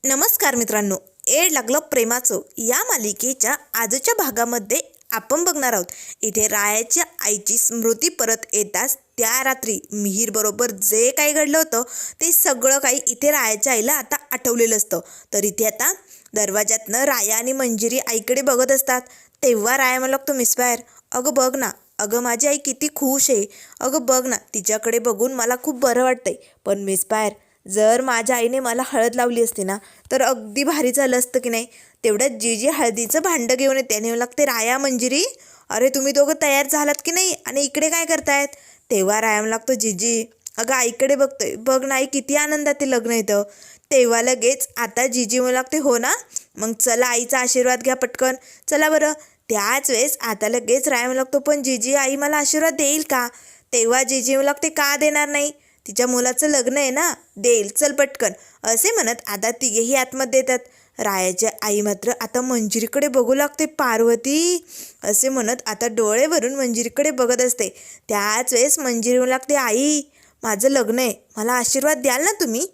नमस्कार मित्रांनो, एड लागलं प्रेमाचं या मालिकेच्या आजच्या भागामध्ये आपण बघणार आहोत. इथे रायाच्या आईची स्मृती परत येताच त्या रात्री मिहीर बरोबर जे काही घडलं होतं ते सगळं काही इथे रायाच्या आईला आता आठवलेलं असतं. तर इथे आता दरवाजातनं राया आणि मंजिरी आईकडे बघत असतात. तेव्हा राया मला लागतो, मिसफायर, अगं बघ ना, अगं माझी आई किती खुश आहे, अगं बघ ना, तिच्याकडे बघून मला खूप बरं वाटतंय. पण मिसफायर, जर माझ्या आईने मला हळद लावली असती ना तर अगदी भारी झालं असतं की नाही. तेवढ्यात जी हळदीचं भांडं घेऊन येते आणि लागते, राया मंजिरी, अरे तुम्ही दोघं तयार झालात की नाही आणि इकडे काय करतायत. तेव्हा राया लागतो, जीजी अगं आईकडे बघतोय, बघ ना आई किती आनंदात ते लग्न येतं. तेव्हा लगेच आता जीजी मला लागते, हो ना, मग चला आईचा आशीर्वाद घ्या पटकन, चला बरं. त्याच वेळेस आता लगेच राया लागतो, पण जीजी आई मला आशीर्वाद देईल का. तेव्हा जीजी मला लागते, का देणार नाही, तिच्या मुलाचं लग्न आहे ना, देईल, चल पटकन, असे म्हणत आता तिघेही आतमध्ये येतात. रायाच्या आई मात्र आता मंजिरीकडे बघू लागते, पार्वती असे म्हणत आता डोळे भरून मंजिरीकडे बघत असते. त्याच वेळेस मंजिरी लागते, आई माझं लग्न आहे, मला आशीर्वाद द्याल ना तुम्ही.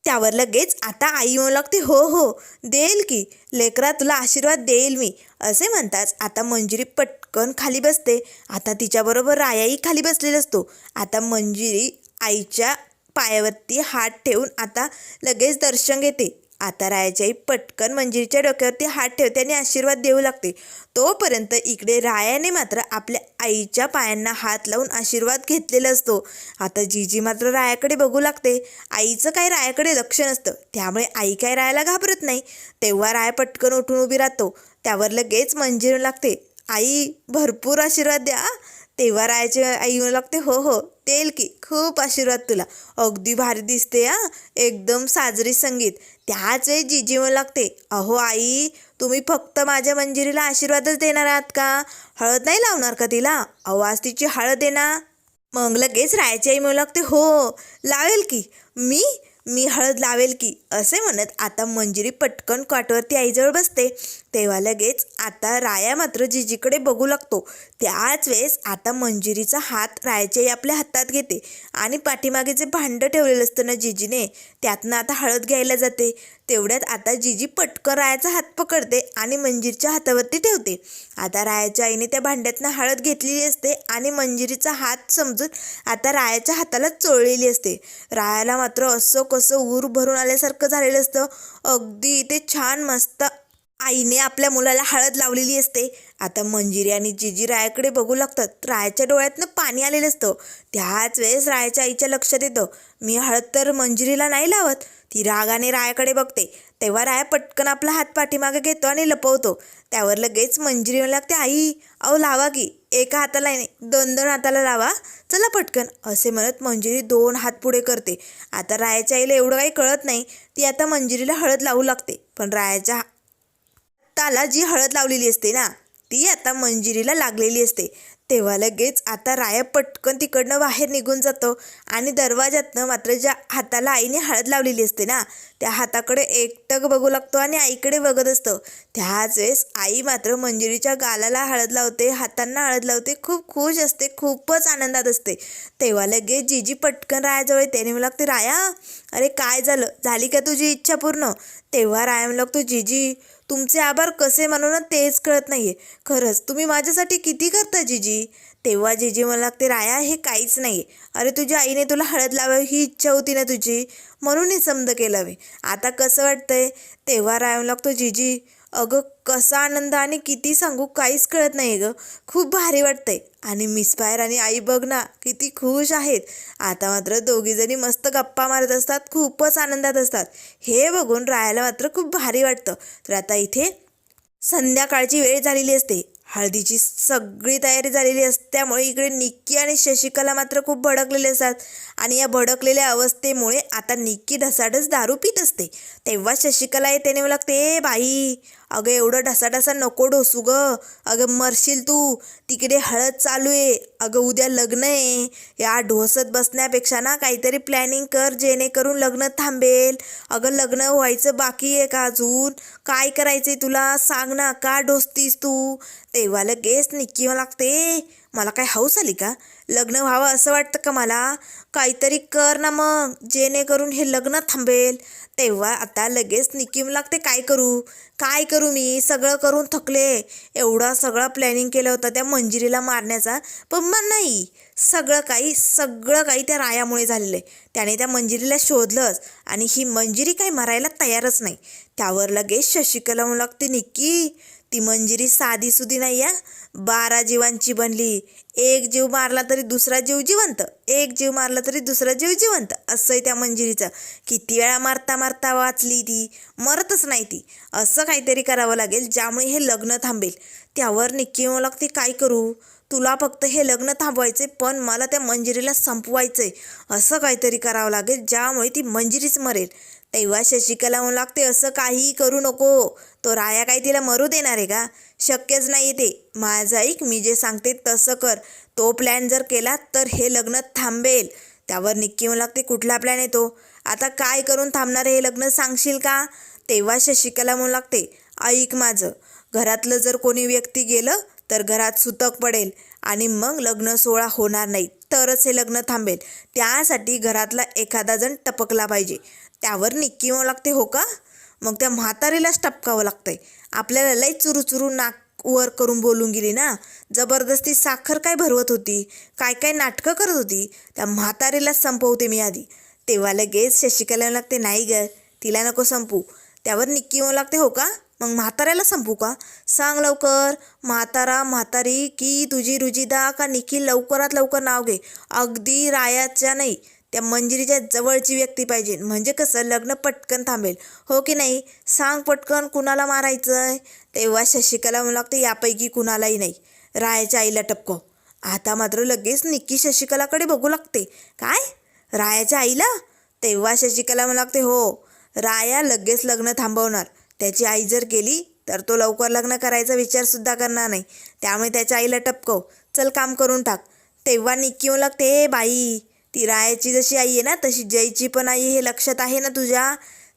त्यावर लगेच आता आई म्हणू लागते, हो हो देईल की लेकरा, तुला आशीर्वाद देईल मी, असे म्हणताच आता मंजिरी पटकन खाली बसते. आता तिच्याबरोबर रायाही खाली बसलेला असतो. आता मंजिरी आईच्या पायावरती हात ठेवून आता लगेच दर्शन घेते. आता रायाची आई पटकन मंजिरीच्या डोक्यावरती हात ठेवते आणि आशीर्वाद देऊ लागते. तोपर्यंत इकडे रायाने मात्र आपल्या आईच्या पायांना हात लावून आशीर्वाद घेतलेला असतो. आता जीजी मात्र रायाकडे बघू लागते. आईचं काय रायाकडे लक्ष नसतं, त्यामुळे आई काय रायाला घाबरत नाही. तेव्हा राया पटकन उठून उभी राहतो. त्यावर लगेच मंजिरी लागते, आई भरपूर आशीर्वाद द्या. तेव्हा रायाची आई म्हणू लागते, हो हो देईल की, खूप आशीर्वाद तुला, अगदी भारी दिसते हा, एकदम साजरी संगीत. त्याच वेळी जीजी म्हणू लागते, अहो आई तुम्ही फक्त माझ्या मंजिरीला आशीर्वादच देणार आहात का, हळद नाही लावणार का तिला, अहो आज तिची हळद आहे ना. मग लगेच रायाची आई म्हणू लागते, हो लावेल की, मी हळद लावेल की, असे म्हणत आता मंजिरी पटकन कॉटवरती आईजवळ बसते. तेव्हा लगेच आता राया मात्र जीजीकडे बघू लागतो. त्याच वेळेस आता मंजिरीचा हात रायाची आई आपल्या हातात घेते आणि पाठीमागे जे भांडं ठेवलेलं असतं ना जीजीने, त्यातनं आता हळद घ्यायला जाते. तेवढ्यात आता जीजी पटकन रायाचा हात पकडते आणि मंजिरीच्या हातावरती ठेवते. आता रायाच्या आईने त्या भांड्यातनं हळद घेतलेली असते आणि मंजिरीचा हात समजून आता रायाच्या हाताला चोळलेली असते. रायाला मात्र असं कसं ऊर भरून आल्यासारखं झालेलं असतं. अगदी ते छान मस्त आईने आपल्या मुलाला हळद लावलेली असते. आता मंजिरी आणि जीजी रायाकडे बघू लागतात. रायाच्या डोळ्यातनं पाणी आलेलं असतं. त्याच वेळेस रायाच्या आईच्या लक्षात येतं, मी हळद तर मंजिरीला नाही लावत. ती रागाने रायाकडे बघते. तेव्हा राया पटकन आपला हात पाठीमागे घेतो आणि लपवतो. त्यावर लगेच मंजिरी म्हणू लागते, आई अहो लावा की, एका हाताला नाही, दोन दोन हाताला लावा, चला पटकन, असे म्हणत मंजिरी 2 हात पुढे करते. आता रायाच्या आईला एवढं काही कळत नाही. ती आता मंजिरीला हळद लावू लागते. पण रायाच्या हाताला जी हळद लावलेली असते ना, ती आता मंजिरीला लागलेली असते. तेव्हा लगेच आता राया पटकन तिकडनं बाहेर निघून जातो आणि दरवाजातनं मात्र ज्या हाताला आईने हळद लावलेली असते ना, त्या हाताकडे एकटक बघू लागतो आणि आईकडे बघत असतो. त्याच वेळेस आई मात्र मंजिरीच्या गालाला हळद लावते, हातांना हळद लावते, खूप खुश असते, खूपच आनंदात असते. तेव्हा लगेच जीजी पटकन रायाजवळ येते आणि लागते, राया अरे काय झालं, झाली का तुझी इच्छा पूर्ण. तेव्हा राया लागतो, जीजी तुमचे आभार कसे मानू ना तेच कळत नाहीये, खरंच तुम्ही माझ्यासाठी किती करता जीजी. तेव्हा जीजी मला लागते, राया हे काहीच नाही, अरे तुझ्या आईने तुला हळद लावावी ही इच्छा होती ना तुझी, म्हणून हे समज केलं मी, आता कसं वाटतंय. तेव्हा राया लागतो, जीजी अगं कसा आनंद आणि किती सांगू, काहीच कळत नाही गं, खूप भारी वाटतंय. आणि मिसफायर आणि आई बघ ना किती खुश आहेत. आता मात्र दोघीजणी मस्त गप्पा मारत असतात, खूपच आनंदात असतात. हे बघून रायाला मात्र खूप भारी वाटतं. तर आता इथे संध्याकाळची वेळ झालेली असते. हळदीची सगळी तयारी झालेली असल्यामुळे इकडे निक्की आणि शशिकला मात्र खूप भडकलेले असतात आणि या भडकलेल्या अवस्थेमुळे आता निक्की ढसाढस दारू पित असते. तेव्हा शशिकला येते आणि लागते, ए बाई अगं एवढं ढसाढसा नको ढोसू गं, अगं मरशील तू, तिकडे हळद चालू आहे, अगं उद्या लग्न आहे, या ढोसत बसण्यापेक्षा ना काहीतरी प्लॅनिंग कर जेणेकरून लग्न थांबेल. अगं लग्न व्हायचं बाकी आहे का अजून, काय करायचंय तुला सांग ना, का ढोसतीस तू. तेव्हा लगेच निक्की लागते, मला काय हौस आली का? लग्न व्हावं असं वाटतं का मला? काहीतरी कर ना मग, जेणेकरून हे लग्न थांबेल. तेव्हा आता लगेच निकीम लागते, काय करू मी? सगळं करून थकले. एवढा सगळा प्लॅनिंग केलं होतं त्या मंजिरीला मारण्याचा, पण मग नाही. सगळं काही त्या रायामुळे झालेलं आहे. त्याने त्या मंजिरीला शोधलंच आणि ही मंजिरी काही मरायला तयारच नाही. त्यावर लगेच शशिकला म्हणू लागते, निक्की ती मंजिरी साधीसुधी नाही या, 12 जीवांची बनली. एक जीव मारला तरी दुसरा जीव जिवंत, एक जीव मारला तरी दुसरा जीव जिवंत, असंही त्या मंजिरीचं. किती वेळा मारता मारता वाचली ती, मरतच नाही ती. असं काहीतरी करावं लागेल ज्यामुळे हे लग्न थांबेल. त्यावर निक्की म्हणू लागते, काय करू? तुला फक्त हे लग्न थांबवायचे, पण मला त्या मंजिरीला संपवायचंय. असं काहीतरी करावं लागेल ज्यामुळे ती मंजिरीच मरेल. तेव्हा शशिकला म्हणू लागते, असं काहीही करू नको. तो राया काही तिला मरू देणार आहे का? शक्यच नाही ते. माझं ऐक, मी जे सांगते तसं कर. तो प्लॅन जर केला तर हे लग्न थांबेल. त्यावर निक्की म्हणू लागते, कुठला प्लॅन आहे तो? आता काय करून थांबणार हे लग्न सांगशील का? तेव्हा शशिकला म्हणू लागते, ऐक माझं, घरातलं जर कोणी व्यक्ती गेलं तर घरात सुतक पडेल आणि मग लग्न सोहळा होणार नाही, तरच हे लग्न थांबेल. त्यासाठी घरातला एखादा जण टपकला पाहिजे. त्यावर निक्की म्हणू लागते, हो का? मग त्या म्हातारीलाच टपकावं लागतंय. आपल्याला लई चुरू नाक वर करून बोलून गेली ना. जबरदस्ती साखर काय भरवत होती, काय नाटकं करत होती. त्या म्हातारीलाच संपवते मी आधी. तेव्हा लगेच शशिकला लागते, नाही ग, तिला नको संपू. त्यावर निक्की म्हणू लागते, हो का? मग म्हाताऱ्याला संपू का? सांग लवकर. म्हातारी की तुझी रुजिदा का निखिल? लवकरात लवकर नाव घे. अगदी रायाच्या नाही, त्या मंजिरीच्या जवळची व्यक्ती पाहिजे, म्हणजे कसं लग्न पटकन थांबेल. हो की नाही? सांग पटकन, कुणाला मारायचंय? तेव्हा शशिकला म्हणू लागते, यापैकी कुणालाही नाही, रायाच्या आईला टपकव. आता मात्र लगेच निक्की शशिकलाकडे बघू लागते, काय? रायाच्या आईला? तेव्हा शशिकला म्हणू लागते, हो, राया लगेच लग्न थांबवणार. त्याची आई जर गेली तर तो लवकर लग्न करायचा विचारसुद्धा करणार नाही. त्यामुळे त्याच्या आईला टपकव. चल, काम करून टाक. तेव्हा निक्की म्हणू लागते, ए बाई, ती रायाची जशी आई आहे ना तशी जयची पण आई, हे लक्षात आहे ना तुझ्या?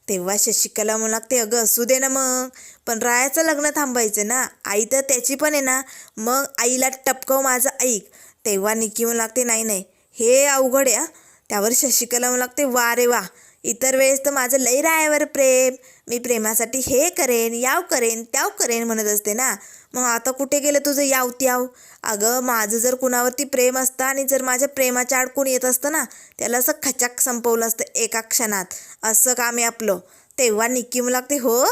तेव्हा शशिकला म्हणू लागते, अगं असू दे ना मग, पण रायाचं लग्न थांबायचं ना. आई तर त्याची पण आहे ना, मग आईला टपकव, माझं ऐक. तेव्हा निक्की म्हणू लागते, नाही, हे अवघड आहे. त्यावर शशिकला म्हणू लागते, वा रे वा, इतर वेळेस तर माझं लई रायावर प्रेम, मी प्रेमासाठी हे करेन, याव करेन, त्याव करेन म्हणत असते ना. मग आता कुठे गेलं तुझं याव त्याव? अगं, माझं जर कुणावरती प्रेम असतं आणि जर माझ्या प्रेमाच्या आड कोणी येत असतं ना, त्याला असं खचाक संपवलं असतं एका क्षणात. असं काम आहे आपलं. तेव्हा निक्की म्हणू लागते, हो,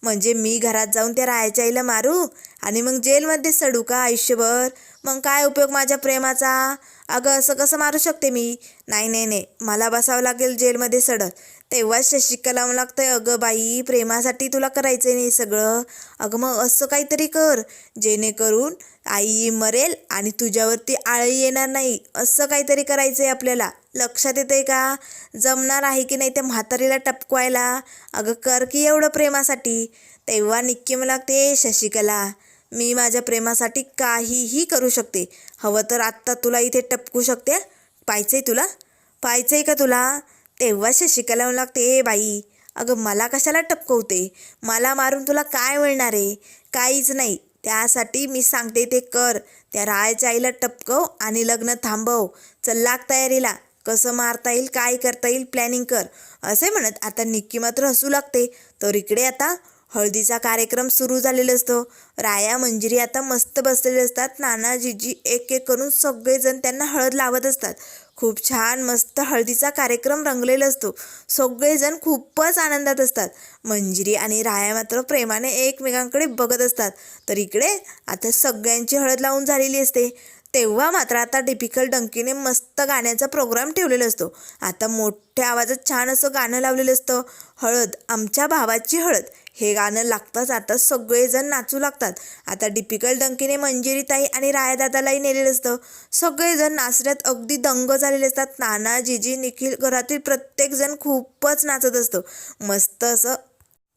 म्हणजे मी घरात जाऊन त्या रायाच्या आईला मारू आणि मग जेलमध्ये सडू का आयुष्यभर? मग काय उपयोग माझ्या प्रेमाचा? अगं, असं कसं मारू शकते मी? नाही, मला बसावं लागेल जेलमध्ये सडत. तेव्हा शशिकला म्हणू लागतंय, अगं बाई, प्रेमासाठी तुला करायचं नाही सगळं. अगं मग असं काहीतरी कर जेणेकरून आई मरेल आणि तुझ्यावरती आळी येणार नाही. असं काहीतरी करायचं आहे आपल्याला. लक्षात येतंय का? जमणार आहे की नाही त्या म्हातारीला टपकवायला? अगं कर की एवढं प्रेमासाठी. तेव्हा निक्की म्हणू लागते, शशिकला, मी माझ्या प्रेमासाठी काहीही करू शकते. हवं तर आत्ता तुला इथे टपकू शकते. पाहायचंय का तुला? तेव्हा शशिकला म्हणू लागते, ए बाई, अगं मला कशाला टपकवते? मला मारून तुला काय मिळणार आहे? काहीच नाही. त्यासाठी मी सांगते ते कर. त्या रायाच्या आईला टपकव आणि लग्न थांबव. चल, लाग तयारीला. कसं मारता येईल, काय करता येईल, प्लॅनिंग कर. असे म्हणत आता निक्की मात्र हसू लागते. तर इकडे आता हळदीचा कार्यक्रम सुरू झालेला असतो. राया मंजिरी आता मस्त बसलेले असतात. नाना जीजी एक करून सगळेजण त्यांना हळद लावत असतात. खूप छान मस्त हळदीचा कार्यक्रम रंगलेला असतो. सगळेजण खूपच आनंदात असतात. मंजिरी आणि राया मात्र प्रेमाने एकमेकांकडे बघत असतात. तर इकडे आता सगळ्यांची हळद लावून झालेली असते. तेव्हा मात्र आता टिपिकल डंकीने मस्त गाण्याचा प्रोग्राम ठेवलेला असतो. आता मोठ्या आवाजात छान असं गाणं लावलेलं असतं, हळद आमच्या भावाची हळद. हे गाणं लागताच आता सगळेजण नाचू लागतात. आता टिपिकल डंकीने मंजिरीताई आणि रायादादालाही नेलेलं असतं. सगळेजण नाचण्यात अगदी दंग झालेले असतात. नाना, जीजी, निखिल, घरातील प्रत्येकजण खूपच नाचत असतो. मस्त असं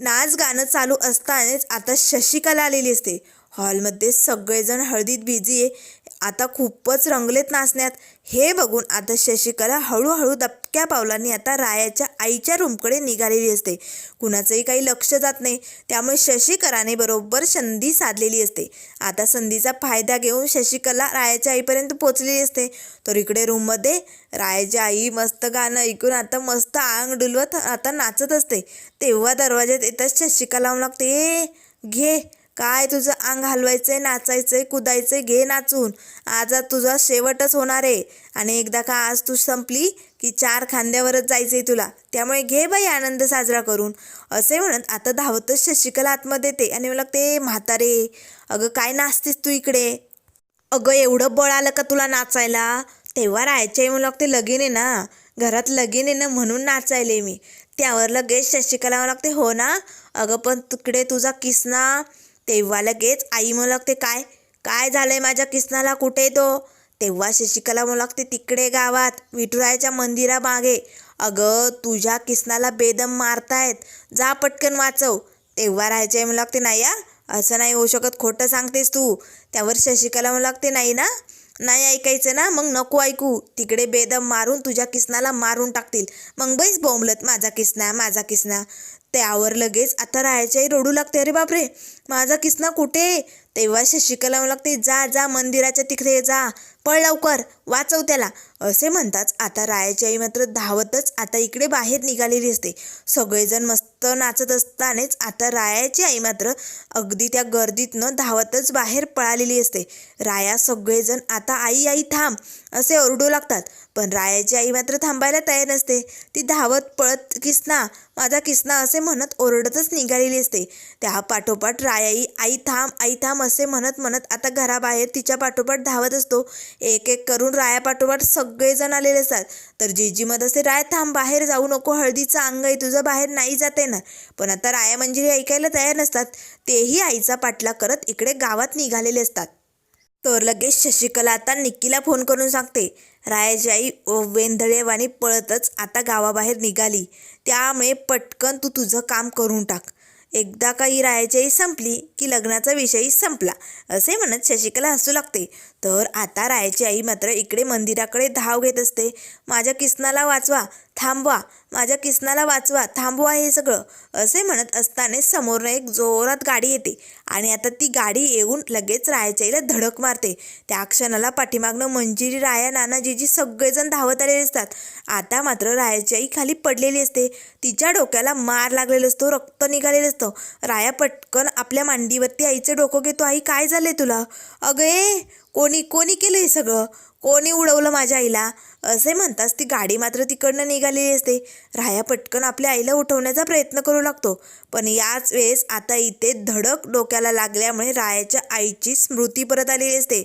नाच गाणं चालू असतानाच आता शशिकला आलेली असते. हॉलमध्ये सगळेजण हळदीत बिझी आहे. आता खूपच रंगलेत नाचण्यात. हे बघून आता शशिकला हळूहळू दबक्या पावलांनी आता रायाच्या आईच्या रूमकडे निघालेली असते. कुणाचंही काही लक्ष जात नाही, त्यामुळे शशिकलाने बरोबर संधी साधलेली असते. आता संधीचा फायदा घेऊन शशिकला रायाच्या आईपर्यंत पोचलेली असते. तर इकडे रूममध्ये रायाची आई मस्त गाणं ऐकून आता मस्त आंग डुलवत आता नाचत असते. तेव्हा दरवाज्यात येताच शशिकला म्हणू लागते, ए घे, काय तुझं अंग हलवायचंय, नाचायचंय, कुदायचंय, घे नाचून. आज तुझा शेवटच होणार आहे आणि एकदा का आज तू संपली की 4 खांद्यावरच जायचंय तुला, त्यामुळे घे बाई आनंद साजरा करून. असे म्हणत आता धावतच शशिकला आतमध्ये येते आणि म्हणू लागते, म्हातारे अगं काय नाचतेस तू इकडे? अगं एवढं बळ आलं का तुला नाचायला? तेव्हा राहायचे म्हणू लागते, लगीन आहे ना, घरात लगीन आहे ना म्हणून नाचायले मी. त्यावर लगेच शशिकला म्हणू लागते, हो ना, अगं पण तिकडे तुझा किसना. तेव्हा लगेच आई म्हणू लागते, काय काय झालंय माझ्या किसनाला, कुठे तो? तेव्हा शशिकला म्हणू लागते, तिकडे गावात विठुरायाच्या मंदिरामागे. अगं तुझ्या किसनाला बेदम मारतायत, जा पटकन वाचव. तेव्हा राहायचे म्हणू लागते, नाही या, असं नाही होऊ शकत, खोटं सांगतेस तू. त्यावर शशिकला म्हणू लागते, नाही ना, नाही ऐकायचं ना, मग नको ऐकू. तिकडे बेदम मारून तुझ्या किसनाला मारून टाकतील, मग बैस बोंबलत माझा किसना, माझा किसना. त्यावर लगेच आता राहायच्याही रडू लागते, अरे बापरे माझा किसना कुठे? तेव्हा शशिकला म्हणू लागते, जा जा मंदिराच्या तिकडे जा, पळ लवकर, वाचव त्याला. असे म्हणताच आता रायाची आई मात्र धावतच आता इकडे बाहेर निघालेली असते. सगळेजण मस्त नाचत असतानाच आता रायाची आई मात्र अगदी त्या गर्दीतनं धावतच बाहेर पळालेली असते. राया सगळेजण आता आई आई थांब असे ओरडू लागतात, पण रायाची आई मात्र थांबायला तयार नसते. ती धावत पळत किसना, माझा किसना असे म्हणत ओरडतच निघालेली असते. त्या पाठोपाठ रायाई आई थांब असे म्हणत म्हणत आता घराबाहेर तिच्या पाठोपाठ धावत असतो. एक एक करून राया पाठोपाठ सगळेजण आलेले असतात. तर जीजी मत असते, राय थांब, बाहेर जाऊ नको, हळदीचं अंग आहे तुझं, बाहेर नाही जात येणार. पण आता राया मंजिरी ऐकायला तयार नसतात. तेही आईचा पाठलाग करत इकडे गावात निघालेले असतात. तर लगेच शशिकला आता निक्कीला फोन करून सांगते, रायाची आई वेंधळेवाणी पळतच आता गावाबाहेर निघाली, त्यामुळे पटकन तू तुझं काम करून टाक. एकदा काही रायाची आई संपली की लग्नाचा विषयही संपला. असे म्हणत शशिकला हसू लागते. तर आता रायाची आई मात्र इकडे मंदिराकडे धाव घेत असते, माझ्या किसनाला वाचवा, थांबवा, माझ्या किसनाला वाचवा, थांबवा हे सगळं. असे म्हणत असताना समोरनं एक जोरात गाडी येते आणि आता ती गाडी येऊन लगेच रायाच्या आईला धडक मारते. त्या क्षणाला पाठीमागनं मंजिरी, राया, नाना, जीजी सगळेजण धावत आलेले असतात. आता मात्र रायाची आई खाली पडलेली असते, तिच्या डोक्याला मार लागलेला असतो, रक्त निघालेलं असतं. राया पटकन आपल्या मांडीवरती आईचं डोकं घेतो, आई काय झालंय तुला? अगं ए कोणी केलं हे सगळं, कोणी उडवलं माझ्या आईला? असे म्हणताच ती गाडी मात्र तिकडनं निघालेली असते. राया पटकन आपल्या आईला उठवण्याचा प्रयत्न करू लागतो, पण याच वेळेस आता इथे धडक डोक्याला लागल्यामुळे रायाच्या आईची स्मृती परत आलेली असते.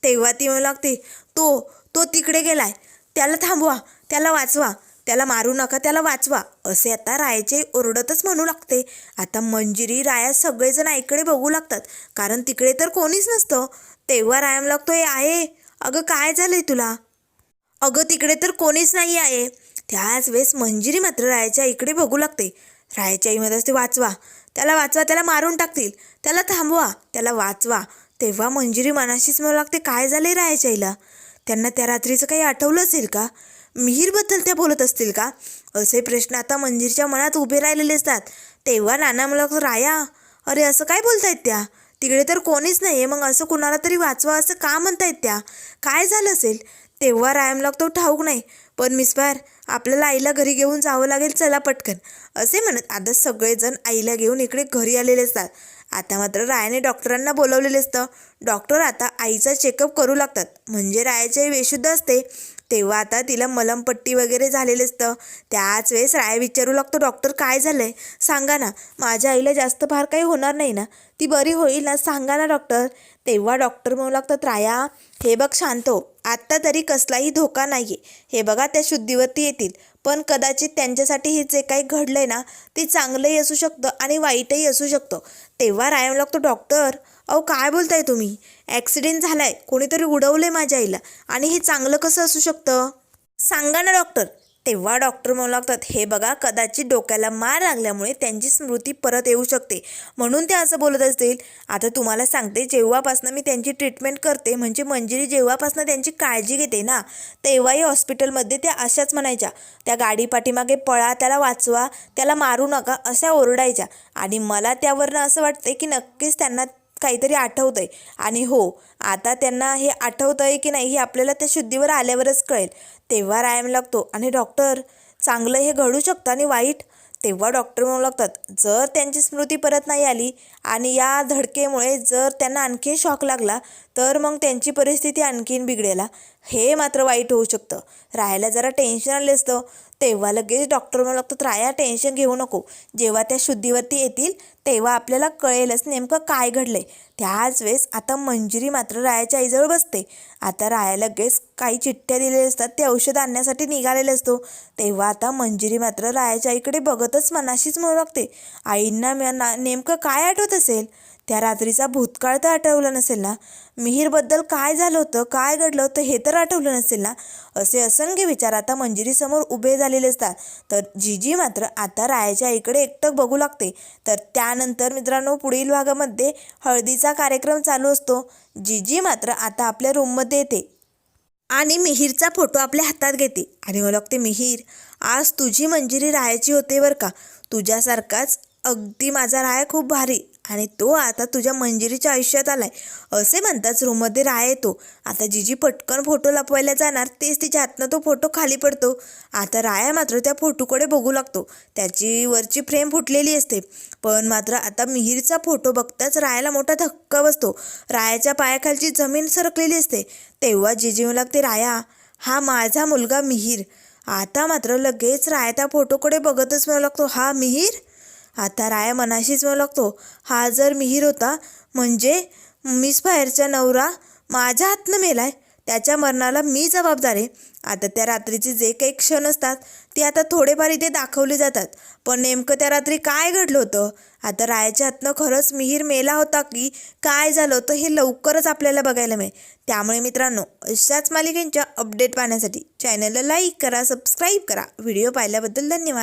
तेव्हा ती म्हणू लागते, तो तिकडे गेलाय, त्याला थांबवा, त्याला वाचवा, त्याला मारू नका, त्याला वाचवा. असे आता रायाचे ओरडतच म्हणू लागते. आता मंजिरी, राया सगळेजण आईकडे बघू लागतात, कारण तिकडे तर कोणीच नसतं. तेव्हा रायाम लागतोय, आहे अगं काय झालंय तुला? अगं तिकडे तर कोणीच नाही आहे. त्याच वेळेस मंजिरी मात्र रायाच्या इकडे बघू लागते. रायाच्या आईमध्ये असते, वाचवा, त्याला मारून टाकतील, त्याला थांबवा, त्याला वाचवा. तेव्हा मंजिरी मनाशीच म्हणू लागते, काय झालंय रायाच्या आईला? त्यांना त्या रात्रीचं काही आठवलं असेल का? मिहीरबद्दल त्या बोलत असतील का? असे प्रश्न आता मंजिरीच्या मनात उभे राहिलेले असतात. तेव्हा नाना मला राया, अरे असं काय बोलतायत त्या? तिकडे तर कोणीच नाही आहे, मग असं कुणाला तरी वाचवा असं का म्हणतायत त्या? काय झालं असेल? तेव्हा रायम लागतो, ठाऊक नाही, पण मिस्पायर आपल्याला आईला घरी घेऊन जावं लागेल, चला पटकन. असे म्हणत आता सगळेजण आईला घेऊन इकडे घरी आलेले असतात. आता मात्र रायाने डॉक्टरांना बोलवलेलं असतं. डॉक्टर आता आईचा चेकअप करू लागतात, म्हणजे रायाची आई बेशुद्ध असते. तेव्हा आता तिला मलमपट्टी वगैरे झालेलं असतं. त्याच वेळेस राया विचारू लागतो, डॉक्टर काय झालंय सांगा ना, माझ्या आईला जास्त फार काही होणार नाही ना, ती बरी होईल ना, सांगा ना डॉक्टर. तेव्हा डॉक्टर म्हणू लागतात, राया हे बघ शांत हो, आत्ता तरी कसलाही धोका नाही आहे. हे बघा त्या शुद्धीवरती येतील, पण कदाचित त्यांच्यासाठी हे जे काही घडलंय ना ते चांगलंही असू शकतं आणि वाईटही असू शकतं. तेव्हा राया लागतो, डॉक्टर अहो काय बोलताय तुम्ही? ॲक्सिडेंट झालाय, कोणीतरी उडवलंय माझ्या आईला, आणि हे चांगलं कसं असू शकतं? सांगा ना डॉक्टर. तेव्हा डॉक्टर म्हणू लागतात, हे बघा कदाचित डोक्याला मार लागल्यामुळे त्यांची स्मृती परत येऊ शकते, म्हणून ते असं बोलत असतील. आता तुम्हाला सांगते, जेव्हापासनं मी त्यांची ट्रीटमेंट करते, म्हणजे मंजिरी जेव्हापासनं त्यांची काळजी घेते ना, तेव्हाही हॉस्पिटलमध्ये त्या अशाच म्हणायच्या, त्या गाडी पाठीमागे पळा, त्याला वाचवा, त्याला मारू नका, अशा ओरडायच्या. आणि मला त्यावरनं असं वाटतंय की नक्कीच त्यांना काहीतरी आठवतंय. आणि हो, आता त्यांना हे आठवतंय की नाही हे आपल्याला त्या शुद्धीवर आल्यावरच कळेल. तेव्हा रायम लागतो, आणि डॉक्टर, चांगलं हे घडू शकतं आणि वाईट? तेव्हा डॉक्टर म्हणू लागतात, जर त्यांची स्मृती परत नाही आली आणि या धडकेमुळे जर त्यांना आणखीन शॉक लागला तर मग त्यांची परिस्थिती आणखीन बिघडेल. हे मात्र वाईट होऊ शकतं. राहायला जरा टेन्शन आलं असतं. तेव्हा लगेच डॉक्टर म्हणू लागतात, राया टेन्शन घेऊ नको, जेव्हा त्या शुद्धीवरती येतील तेव्हा आपल्याला कळेलच नेमकं काय घडलंय. त्याच वेळेस आता मंजिरी मात्र रायाच्या आईजवळ बसते. आता राया लगेच काही चिठ्ठ्या दिलेल्या असतात, ते औषध आणण्यासाठी निघालेले असतो. तेव्हा आता मंजिरी मात्र रायाच्या आईकडे बघतच मनाशीच म्हणू लागते, आईंना नेमकं काय आठवत असेल? त्या रात्रीचा भूतकाळ तर आठवलं नसेल ना? मिहीरबद्दल काय झालं होतं, काय घडलं होतं हे तर आठवलं नसेल ना? असे असंख्य विचार आता मंजिरीसमोर उभे झालेले असतात. तर जिजी मात्र आता रायाच्या आईकडे एकटक बघू लागते. तर त्यानंतर मित्रांनो, पुढील भागामध्ये हळदीचा कार्यक्रम चालू असतो. जिजी मात्र आता आपल्या रूममध्ये येते आणि मिहीरचा फोटो आपल्या हातात घेते आणि मला लागते, मिहीर, आज तुझी मंजिरी रायाची होते बरं का. तुझ्यासारखाच अगदी माझा राया खूप भारी, आणि तो आता तुझ्या मंजिरीच्या आयुष्यात आलाय, असे म्हणताच रूममध्ये राया येतो. आता जिजी पटकन फोटो लपवायला जाणार, तेच तिच्या हातनं तो फोटो खाली पडतो. आता राया मात्र त्या फोटोकडे बघू लागतो. त्याची वरची फ्रेम फुटलेली असते, पण मात्र आता मिहीरचा फोटो बघताच रायाला मोठा धक्का बसतो. रायाच्या पायाखालची जमीन सरकलेली असते. तेव्हा जिजी म्हणू लागते, राया, हा माझा मुलगा मिहीर. आता मात्र लगेच राया त्या फोटोकडे बघतच म्हणू लागतो, हा मिहीर? आता राया मनाशीच म्हणू लागतो, हा जर मिहीर होता म्हणजे मिस फायरचा नवरा माझ्या हातनं मेलाय, त्याच्या मरणाला मी जबाबदार आहे. आता त्या रात्रीचे जे काही क्षण असतात ते आता थोडेफार इथे दाखवले जातात, पण नेमकं त्या रात्री काय घडलं होतं, आता रायाच्या हातनं खरंच मिहीर मेला होता की काय झालं होतं हे लवकरच आपल्याला बघायला मिळेल. त्यामुळे मित्रांनो, अशाच मालिकेंच्या अपडेट पाहण्यासाठी चॅनलला लाईक करा, सबस्क्राईब करा. व्हिडिओ पाहिल्याबद्दल धन्यवाद.